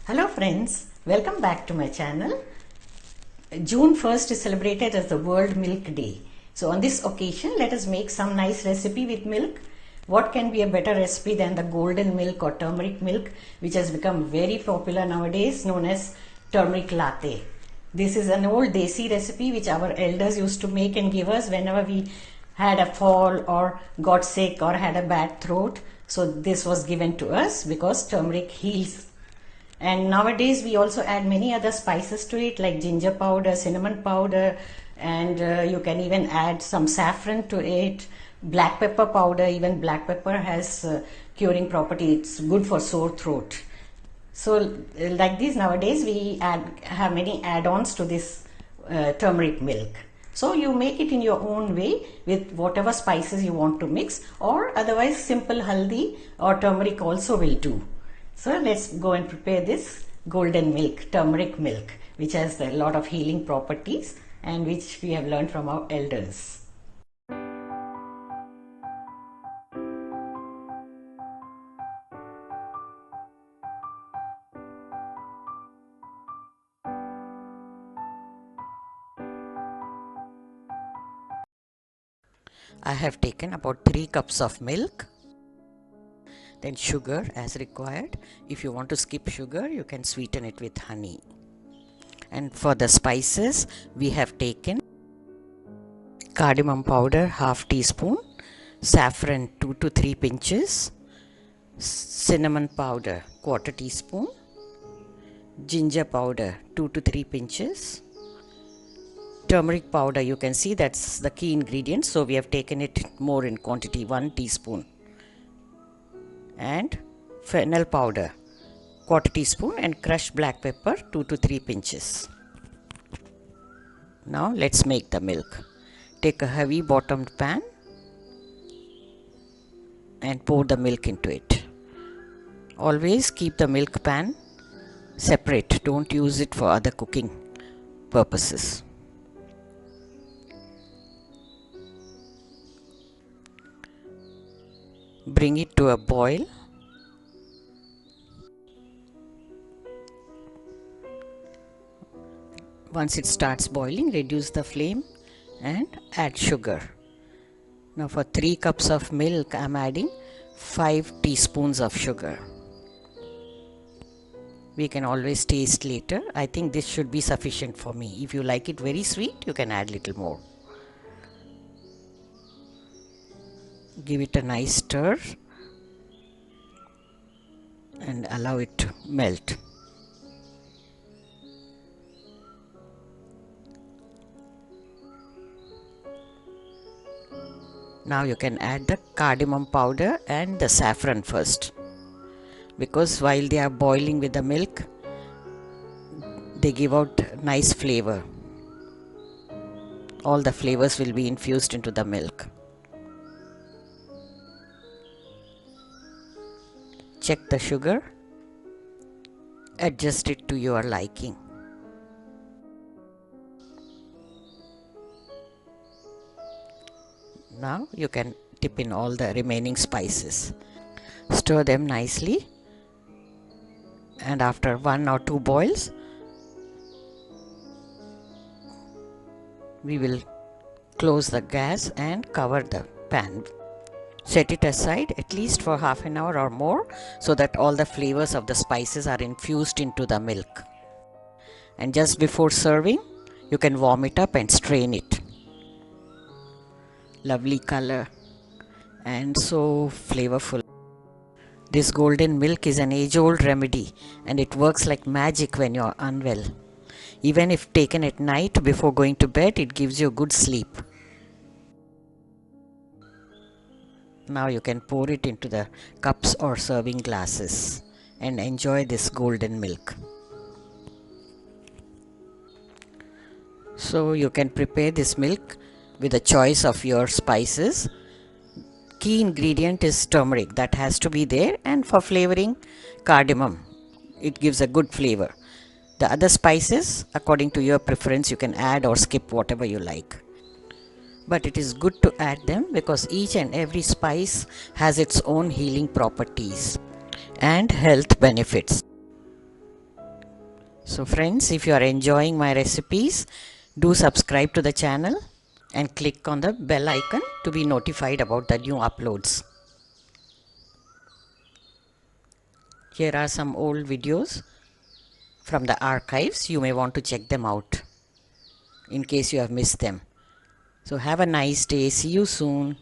Hello friends, welcome back to my channel. June 1st is celebrated as the World Milk Day. So on this occasion, let us make some nice recipe with milk. What can be a better recipe than the golden milk or turmeric milk, which has become very popular nowadays, known as turmeric latte. This is an old desi recipe which our elders used to make and give us whenever we had a fall or got sick or had a bad throat. So this was given to us because turmeric heals. And nowadays we also add many other spices to it, like ginger powder, cinnamon powder, and you can even add some saffron to it, black pepper powder. Even black pepper has curing property. It's good for sore throat. So like this, nowadays we have many add-ons to this turmeric milk. So you make it in your own way with whatever spices you want to mix, or otherwise simple haldi or turmeric also will do. So let's go and prepare this golden milk, turmeric milk, which has a lot of healing properties and which we have learned from our elders. I have taken about 3 cups of milk. Then sugar as required. If you want to skip sugar, you can sweeten it with honey. And for the spices, we have taken cardamom powder half teaspoon, saffron 2 to 3 pinches, cinnamon powder quarter teaspoon, ginger powder 2 to 3 pinches, turmeric powder, you can see that's the key ingredient, so we have taken it more in quantity, 1 teaspoon. And fennel powder quarter teaspoon, and crushed black pepper 2 to 3 pinches. Now let's make the milk. Take a heavy bottomed pan and pour the milk into it. Always keep the milk pan separate, don't use it for other cooking purposes. Bring it to a boil. Once it starts boiling, reduce the flame and add sugar. Now for 3 cups of milk, I am adding 5 teaspoons of sugar. We can always taste later. I think this should be sufficient for me. If you like it very sweet, you can add little more. Give it a nice stir and allow it to melt. Now you can add the cardamom powder and the saffron first, because while they are boiling with the milk, they give out nice flavor. All the flavors will be infused into the milk. Check the sugar, adjust it to your liking. Now you can dip in all the remaining spices. Stir them nicely, and after 1 or 2 boils, we will close the gas and cover the pan. Set it aside at least for half an hour or more, so that all the flavors of the spices are infused into the milk. And just before serving, you can warm it up and strain it. Lovely color and so flavorful. This golden milk is an age-old remedy, and it works like magic when you are unwell. Even if taken at night before going to bed, it gives you good sleep. Now you can pour it into the cups or serving glasses and enjoy this golden milk. So you can prepare this milk with a choice of your spices. Key ingredient is turmeric, that has to be there, and for flavoring, cardamom. It gives a good flavor. The other spices, according to your preference, you can add or skip whatever you like. But it is good to add them because each and every spice has its own healing properties and health benefits. So friends, if you are enjoying my recipes, do subscribe to the channel and click on the bell icon to be notified about the new uploads. Here are some old videos from the archives. You may want to check them out in case you have missed them. So have a nice day. See you soon.